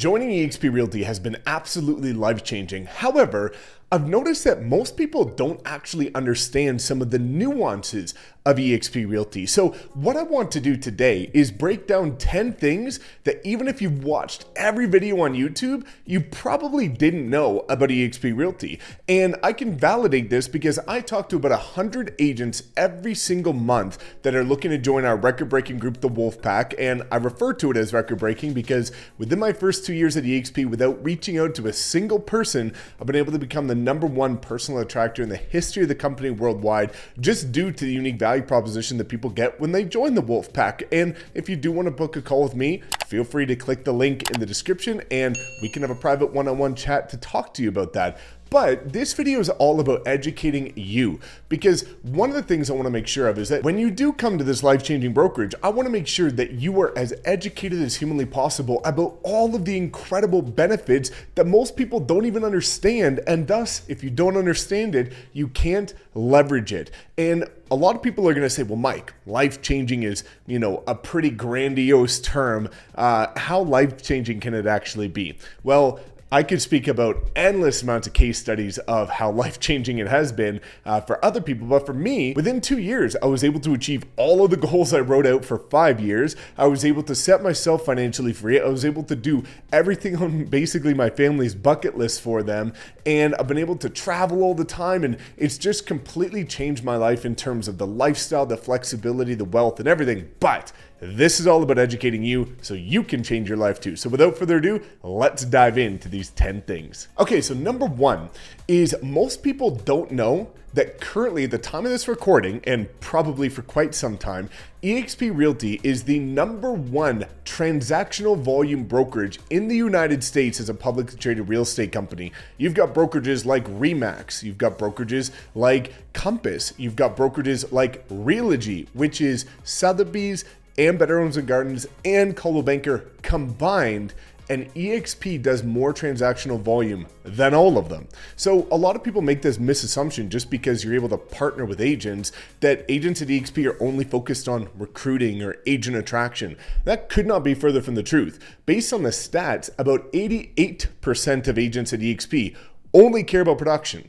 Joining eXp Realty has been absolutely life-changing. However, I've noticed that most people don't actually understand some of the nuances of eXp Realty. So what I want to do today is break down 10 things that even if you've watched every video on YouTube, you probably didn't know about eXp Realty. And I can validate this because I talk to about 100 agents every single month that are looking to join our record-breaking group, the Wolfpack. And I refer to it as record-breaking because within my first 2 years at eXp, without reaching out to a single person, I've been able to become the #1 personal attractor in the history of the company worldwide, just due to the unique value proposition that people get when they join the Wolfpack. And if you do want to book a call with me, feel free to click the link in the description and we can have a private one-on-one chat to talk to you about that. But this video is all about educating you, because one of the things I want to make sure of is that when you do come to this life-changing brokerage, I want to make sure that you are as educated as humanly possible about all of the incredible benefits that most people don't even understand. And thus, if you don't understand it, you can't leverage it. And a lot of people are going to say, well, Mike, life-changing is, a pretty grandiose term. How life-changing can it actually be? Well, I could speak about endless amounts of case studies of how life-changing it has been for other people. But for me, within 2 years, I was able to achieve all of the goals I wrote out for 5 years. I was able to set myself financially free. I was able to do everything on basically my family's bucket list for them. And I've been able to travel all the time. And it's just completely changed my life in terms of the lifestyle, the flexibility, the wealth, and everything. But this is all about educating you so you can change your life too. So without further ado, let's dive into these 10 things. Okay, so number 1 is most people don't know that currently at the time of this recording, and probably for quite some time, eXp Realty is the #1 transactional volume brokerage in the United States as a publicly traded real estate company. You've got brokerages like Remax, you've got brokerages like Compass, you've got brokerages like Realty, which is Sotheby's and Better Homes and Gardens and Coldwell Banker combined, and eXp does more transactional volume than all of them. So a lot of people make this misassumption just because you're able to partner with agents that agents at eXp are only focused on recruiting or agent attraction. That could not be further from the truth. Based on the stats, about 88% of agents at eXp only care about production.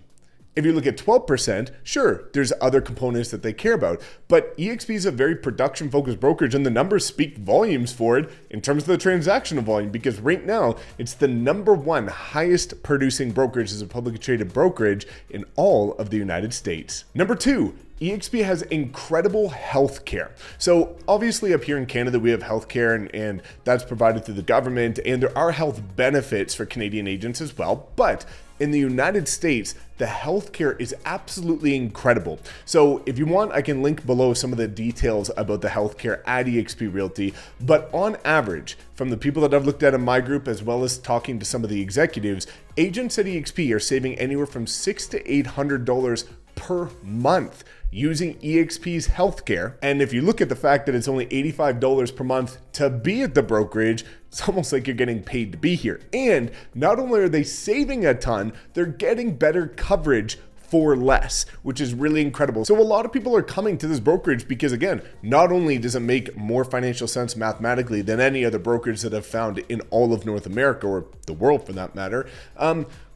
If you look at 12%, sure, there's other components that they care about, but eXp is a very production-focused brokerage, and the numbers speak volumes for it in terms of the transactional volume, because right now, it's the #1 highest producing brokerage as a publicly traded brokerage in all of the United States. Number 2, eXp has incredible healthcare. So obviously up here in Canada, we have healthcare and that's provided through the government, and there are health benefits for Canadian agents as well. But in the United States, the healthcare is absolutely incredible. So if you want, I can link below some of the details about the healthcare at eXp Realty. But on average, from the people that I've looked at in my group, as well as talking to some of the executives, agents at eXp are saving anywhere from $600 to $800 per month using eXp's healthcare. And if you look at the fact that it's only $85 per month to be at the brokerage, it's almost like you're getting paid to be here. And not only are they saving a ton, they're getting better coverage for less, which is really incredible. So a lot of people are coming to this brokerage because, again, not only does it make more financial sense mathematically than any other brokerage that I've found in all of North America, or the world for that matter,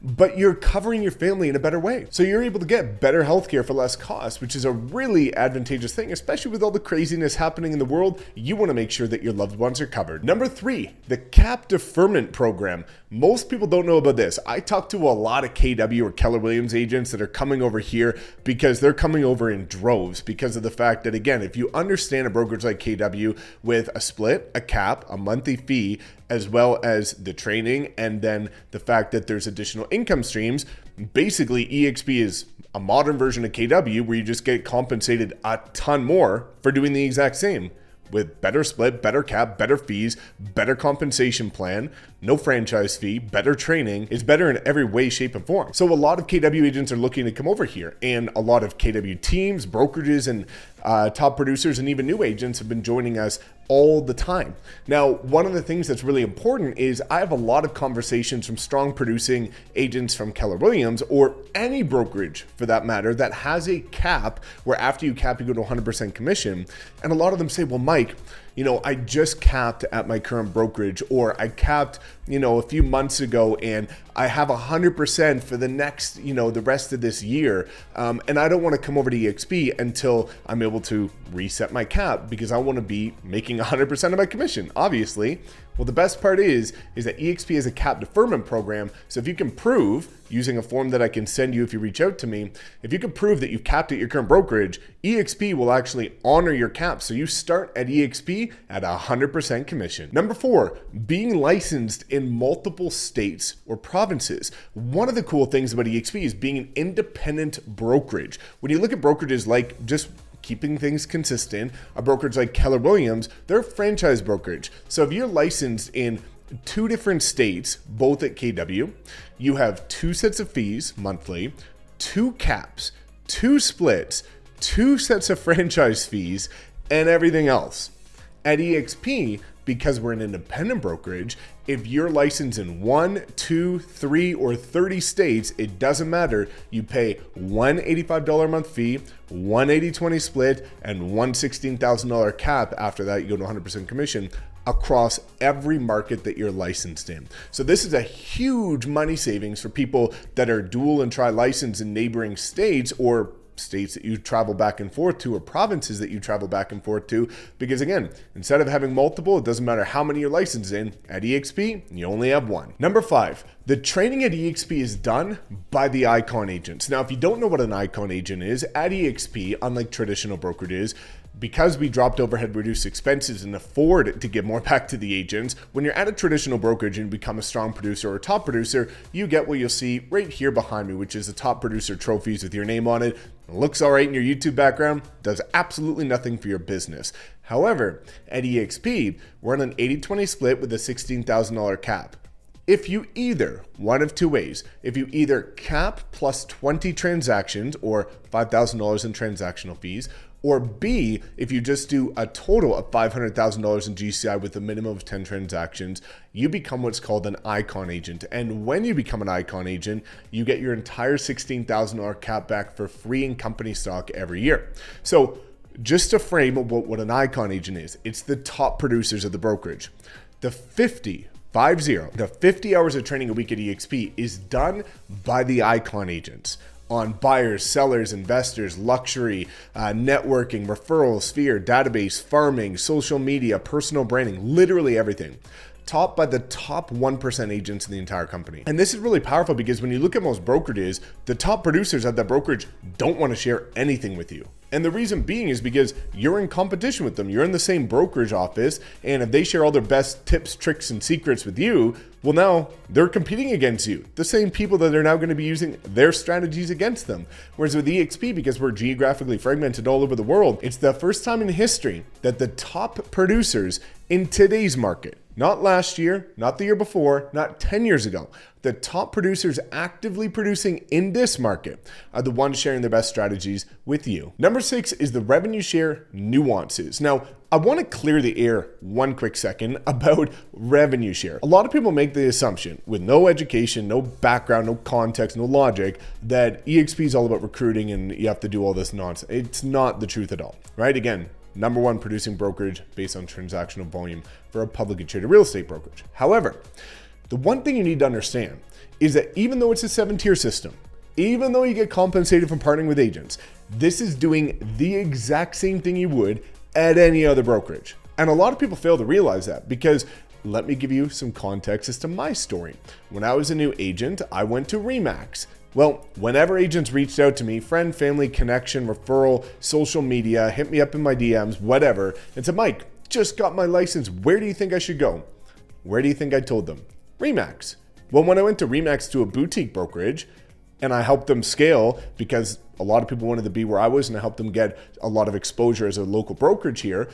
but you're covering your family in a better way. So you're able to get better healthcare for less cost, which is a really advantageous thing, especially with all the craziness happening in the world. You want to make sure that your loved ones are covered. Number 3, the CAP Deferment Program. Most people don't know about this. I talk to a lot of KW or Keller Williams agents that are coming over here because they're coming over in droves because of the fact that, again, if you understand a brokerage like KW with a split, a cap, a monthly fee, as well as the training, and then the fact that there's additional income streams, basically eXp is a modern version of KW where you just get compensated a ton more for doing the exact same, with better split, better cap, better fees, better compensation plan, no franchise fee, better training. Is better in every way, shape, and form. So a lot of KW agents are looking to come over here, and a lot of KW teams, brokerages, and top producers, and even new agents have been joining us all the time. Now, one of the things that's really important is I have a lot of conversations from strong producing agents from Keller Williams, or any brokerage for that matter, that has a cap where after you cap, you go to 100% commission. And a lot of them say, well, Mike, I just capped at my current brokerage, or I capped, a few months ago, and I have 100% for the next, the rest of this year. And I don't want to come over to eXp until I'm able to reset my cap, because I want to be making 100% of my commission, obviously. Well, the best part is that eXp has a cap deferment program. So if you can prove, using a form that I can send you if you reach out to me, if you can prove that you've capped at your current brokerage, eXp will actually honor your cap. So you start at eXp at 100% commission. Number 4, being licensed in multiple states or provinces. One of the cool things about eXp is being an independent brokerage. When you look at brokerages like just keeping things consistent, a brokerage like Keller Williams, they're a franchise brokerage. So if you're licensed in 2 different states, both at KW, you have 2 sets of fees monthly, 2 caps, 2 splits, 2 sets of franchise fees, and everything else. At eXp, because we're an independent brokerage, if you're licensed in 1, 2, 3, or 30 states, it doesn't matter. You pay one $85 a month fee, one 80-20 split, and one $16,000 cap. After that, you go to 100% commission across every market that you're licensed in. So this is a huge money savings for people that are dual and tri-licensed in neighboring states, or states that you travel back and forth to, or provinces that you travel back and forth to, because again, instead of having multiple, it doesn't matter how many you're licensed in. At eXp, you only have one. Number 5, the training at eXp is done by the Icon agents. Now, if you don't know what an Icon agent is, at eXp, unlike traditional brokerages, because we dropped overhead, reduced expenses, and afford to give more back to the agents, when you're at a traditional brokerage and become a strong producer or a top producer, you get what you'll see right here behind me, which is the top producer trophies with your name on it. It looks all right in your YouTube background, does absolutely nothing for your business. However, at eXp, we're on an 80-20 split with a $16,000 cap. If you either, one of 2 ways, if you either cap plus 20 transactions, or $5,000 in transactional fees, or B, if you just do a total of $500,000 in GCI with a minimum of 10 transactions, you become what's called an Icon agent. And when you become an Icon agent, you get your entire $16,000 cap back for free in company stock every year. So just to frame what an Icon agent is, it's the top producers of the brokerage. The 50 hours of training a week at eXp is done by the Icon agents on buyers, sellers, investors, luxury, networking, referrals, sphere, database, farming, social media, personal branding, literally everything. Taught by the top 1% agents in the entire company. And this is really powerful, because when you look at most brokerages, the top producers at that brokerage don't want to share anything with you. And the reason being is because you're in competition with them. You're in the same brokerage office, and if they share all their best tips, tricks, and secrets with you, well, now they're competing against you. The same people that are now going to be using their strategies against them. Whereas with eXp, because we're geographically fragmented all over the world, it's the first time in history that the top producers in today's market, not last year, not the year before, not 10 years ago, the top producers actively producing in this market are the ones sharing their best strategies with you. Number 6 is the revenue share nuances. Now, I want to clear the air one quick second about revenue share. A lot of people make the assumption, with no education, no background, no context, no logic, that eXp is all about recruiting and you have to do all this nonsense. It's not the truth at all, right? Again, number 1 producing brokerage based on transactional volume for a publicly traded real estate brokerage. However, the one thing you need to understand is that even though it's a 7-tier system, even though you get compensated for partnering with agents, this is doing the exact same thing you would at any other brokerage. And a lot of people fail to realize that, because let me give you some context as to my story. When I was a new agent, I went to RE/MAX. Well, whenever agents reached out to me, friend, family, connection, referral, social media, hit me up in my DMs, whatever, and said, Mike, just got my license. Where do you think I should go? Where do you think I told them? RE/MAX. Well, when I went to RE/MAX to a boutique brokerage and I helped them scale, because a lot of people wanted to be where I was, and I helped them get a lot of exposure as a local brokerage here,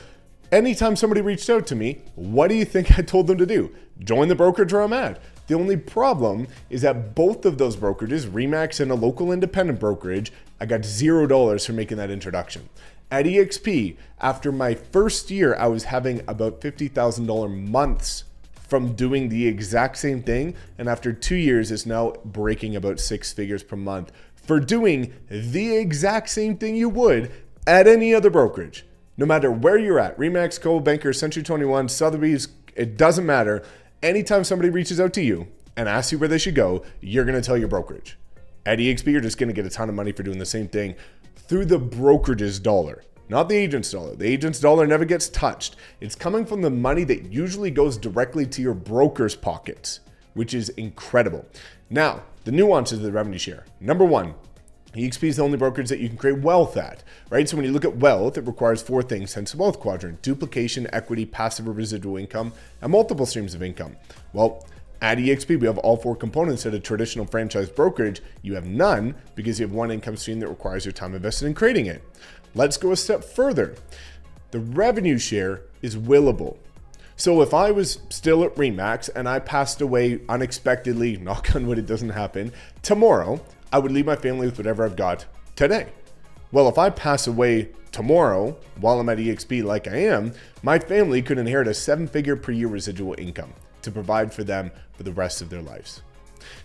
anytime somebody reached out to me, what do you think I told them to do? Join the brokerage where I'm at. The only problem is that both of those brokerages, RE/MAX and a local independent brokerage, I got $0 for making that introduction. At eXp, after my first year, I was having about $50,000 months from doing the exact same thing. And after 2 years, it's now breaking about 6 figures per month for doing the exact same thing you would at any other brokerage. No matter where you're at, Remax, Coldwell Banker, Century 21, Sotheby's, it doesn't matter. Anytime somebody reaches out to you and asks you where they should go, you're going to tell your brokerage. At eXp, you're just going to get a ton of money for doing the same thing through the brokerage's dollar, not the agent's dollar. The agent's dollar never gets touched. It's coming from the money that usually goes directly to your broker's pockets, which is incredible. Now, the nuances of the revenue share. Number one, eXp is the only brokerage that you can create wealth at, right? So when you look at wealth, it requires four things, hence the wealth quadrant: duplication, equity, passive or residual income, and multiple streams of income. Well, at eXp, we have all four components. At a traditional franchise brokerage, you have none because you have one income stream that requires your time invested in creating it. Let's go a step further. The revenue share is willable. So if I was still at Remax and I passed away unexpectedly, knock on wood, it doesn't happen, tomorrow, I would leave my family with whatever I've got today. Well, if I pass away tomorrow while I'm at eXp like I am, my family could inherit a 7-figure per year residual income to provide for them for the rest of their lives.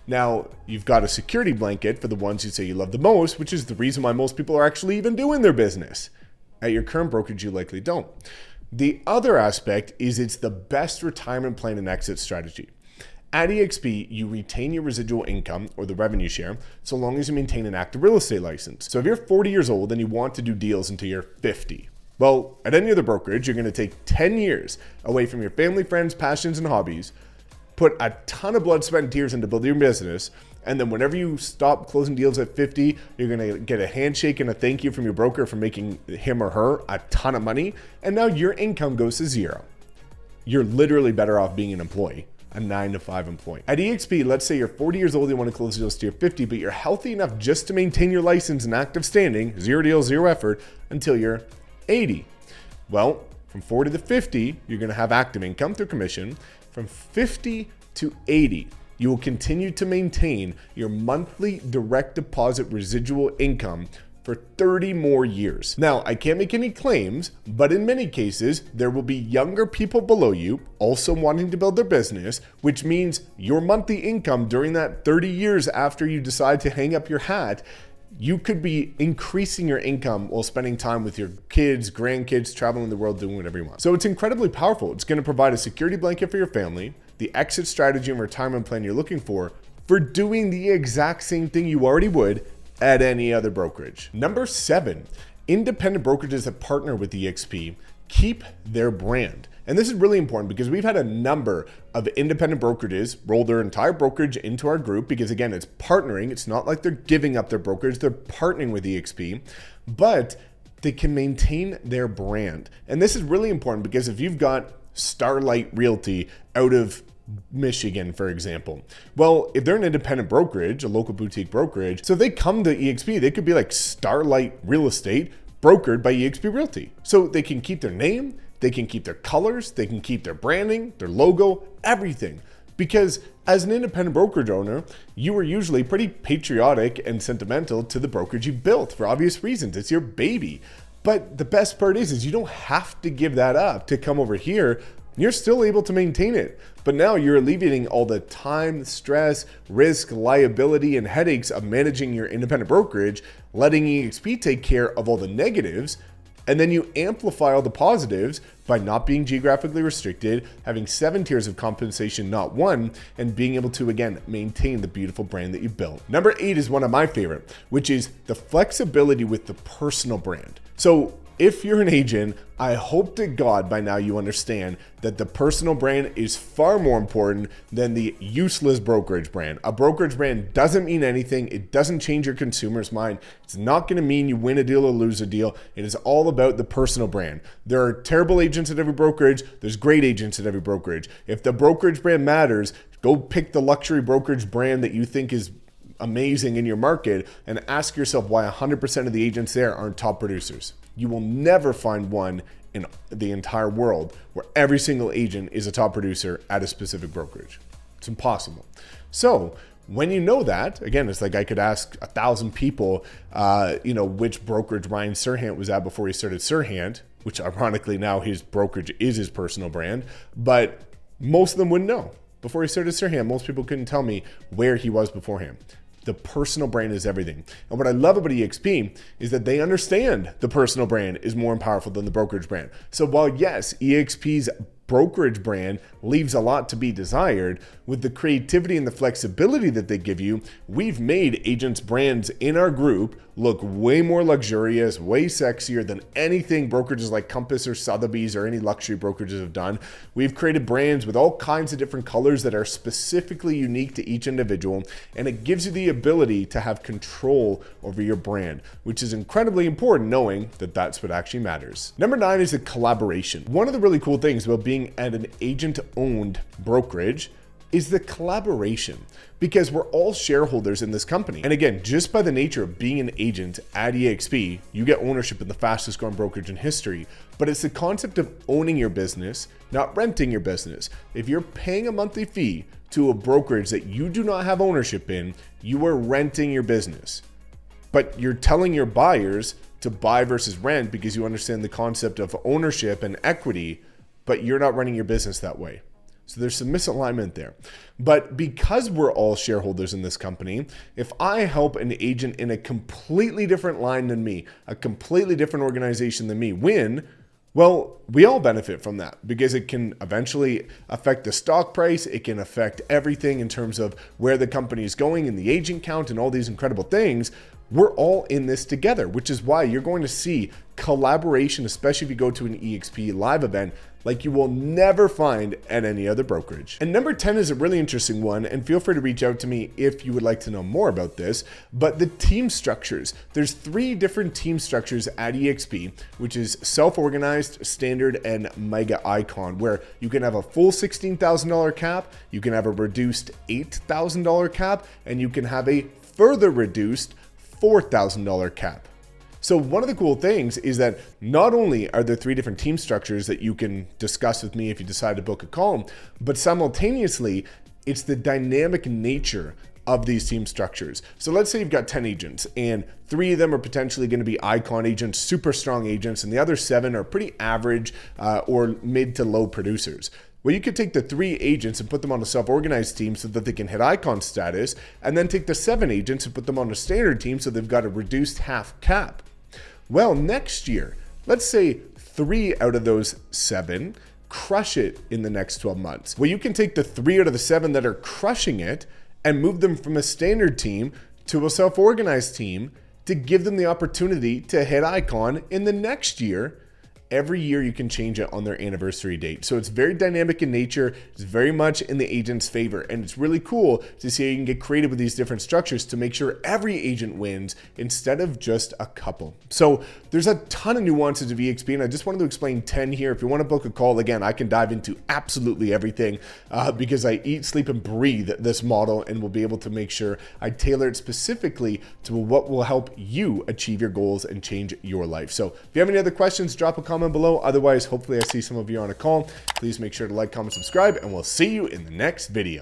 Now, you've got a security blanket for the ones you say you love the most, which is the reason why most people are actually even doing their business. At your current brokerage, you likely don't. The other aspect is it's the best retirement plan and exit strategy. At eXp, you retain your residual income or the revenue share so long as you maintain an active real estate license. So if you're 40 years old and you want to do deals until you're 50, well, at any other brokerage, you're going to take 10 years away from your family, friends, passions, and hobbies, put a ton of blood, sweat, and tears into building your business, and then whenever you stop closing deals at 50, you're going to get a handshake and a thank you from your broker for making him or her a ton of money, and now your income goes to zero. You're literally better off being an employee, a 9-to-5 employee. At eXp, let's say you're 40 years old, you want to close deals to your 50, but you're healthy enough just to maintain your license in active standing, zero deals, zero effort, until you're 80. Well, from 40 to 50, you're going to have active income through commission. From 50 to 80, you will continue to maintain your monthly direct deposit residual income for 30 more years. Now, I can't make any claims, but in many cases, there will be younger people below you also wanting to build their business, which means your monthly income during that 30 years after you decide to hang up your hat, you could be increasing your income while spending time with your kids, grandkids, traveling the world, doing whatever you want. So it's incredibly powerful. It's going to provide a security blanket for your family, the exit strategy and retirement plan you're looking for doing the exact same thing you already would at any other brokerage. Number 7, independent brokerages that partner with eXp keep their brand. And this is really important because we've had a number of independent brokerages roll their entire brokerage into our group because, again, it's partnering. It's not like they're giving up their brokerage. They're partnering with eXp, but they can maintain their brand. And this is really important because if you've got Starlight Realty out of Michigan, for example, well, if they're an independent brokerage, a local boutique brokerage, so if they come to eXp, they could be like Starlight Real Estate brokered by eXp Realty. So they can keep their name, they can keep their colors, they can keep their branding, their logo, everything. Because as an independent brokerage owner, you are usually pretty patriotic and sentimental to the brokerage you built for obvious reasons. It's your baby. But the best part is you don't have to give that up to come over here. You're still able to maintain it. But now you're alleviating all the time, stress, risk, liability, and headaches of managing your independent brokerage, letting eXp take care of all the negatives. And then you amplify all the positives by not being geographically restricted, having 7 tiers of compensation, not 1, and being able to, again, maintain the beautiful brand that you built. Number 8 is one of my favorite, which is the flexibility with the personal brand. So if you're an agent, I hope to God by now you understand that the personal brand is far more important than the useless brokerage brand. A brokerage brand doesn't mean anything. It doesn't change your consumer's mind. It's not going to mean you win a deal or lose a deal. It is all about the personal brand. There are terrible agents at every brokerage. There's great agents at every brokerage. If the brokerage brand matters, go pick the luxury brokerage brand that you think is amazing in your market and ask yourself why 100% of the agents there aren't top producers. You will never find one in the entire world where every single agent is a top producer at a specific brokerage. It's impossible. So when you know that, again, it's like I could ask 1,000 people, which brokerage Ryan Serhant was at before he started Serhant, which ironically now his brokerage is his personal brand, but most of them wouldn't know. Before he started Serhant, most people couldn't tell me where he was beforehand. The personal brand is everything. And what I love about eXp is that they understand the personal brand is more powerful than the brokerage brand. So while yes, eXp's brokerage brand leaves a lot to be desired, with the creativity and the flexibility that they give you, we've made agents' brands in our group look way more luxurious, way sexier than anything brokerages like Compass or Sotheby's or any luxury brokerages have done. We've created brands with all kinds of different colors that are specifically unique to each individual, and it gives you the ability to have control over your brand, which is incredibly important, knowing that that's what actually matters. Number 9 is the collaboration. One of the really cool things about being at an agent-owned brokerage is the collaboration, because we're all shareholders in this company. And again, just by the nature of being an agent at eXp, you get ownership in the fastest growing brokerage in history. But it's the concept of owning your business, not renting your business. If you're paying a monthly fee to a brokerage that you do not have ownership in, you are renting your business. But you're telling your buyers to buy versus rent because you understand the concept of ownership and equity, but you're not running your business that way. So there's some misalignment there. But because we're all shareholders in this company, if I help an agent in a completely different line than me, a completely different organization than me win, well, we all benefit from that, because it can eventually affect the stock price. It can affect everything in terms of where the company is going and the agent count and all these incredible things. We're all in this together, which is why you're going to see collaboration, especially if you go to an eXp live event, like you will never find at any other brokerage. And number 10 is a really interesting one, and feel free to reach out to me if you would like to know more about this, but the team structures. There's 3 different team structures at eXp, which is self-organized, standard, and mega icon, where you can have a full $16,000 cap, you can have a reduced $8,000 cap, and you can have a further reduced $4,000 cap. So one of the cool things is that not only are there 3 different team structures that you can discuss with me if you decide to book a call, but simultaneously, it's the dynamic nature of these team structures. So let's say you've got 10 agents and 3 of them are potentially going to be icon agents, super strong agents, and the other 7 are pretty average or mid to low producers. Well, you could take the 3 agents and put them on a self-organized team so that they can hit icon status, and then take the 7 agents and put them on a standard team so they've got a reduced half cap. Well, next year, let's say 3 out of those 7 crush it in the next 12 months. Well, you can take the 3 out of the 7 that are crushing it and move them from a standard team to a self-organized team to give them the opportunity to hit icon in the next year. Every year you can change it on their anniversary date. So it's very dynamic in nature. It's very much in the agent's favor. And it's really cool to see how you can get creative with these different structures to make sure every agent wins instead of just a couple. So there's a ton of nuances of eXp, and I just wanted to explain 10 here. If you want to book a call, again, I can dive into absolutely everything because I eat, sleep, and breathe this model, and will be able to make sure I tailor it specifically to what will help you achieve your goals and change your life. So if you have any other questions, drop a comment below. Otherwise, hopefully I see some of you on a call. Please make sure to like, comment, subscribe, and we'll see you in the next video.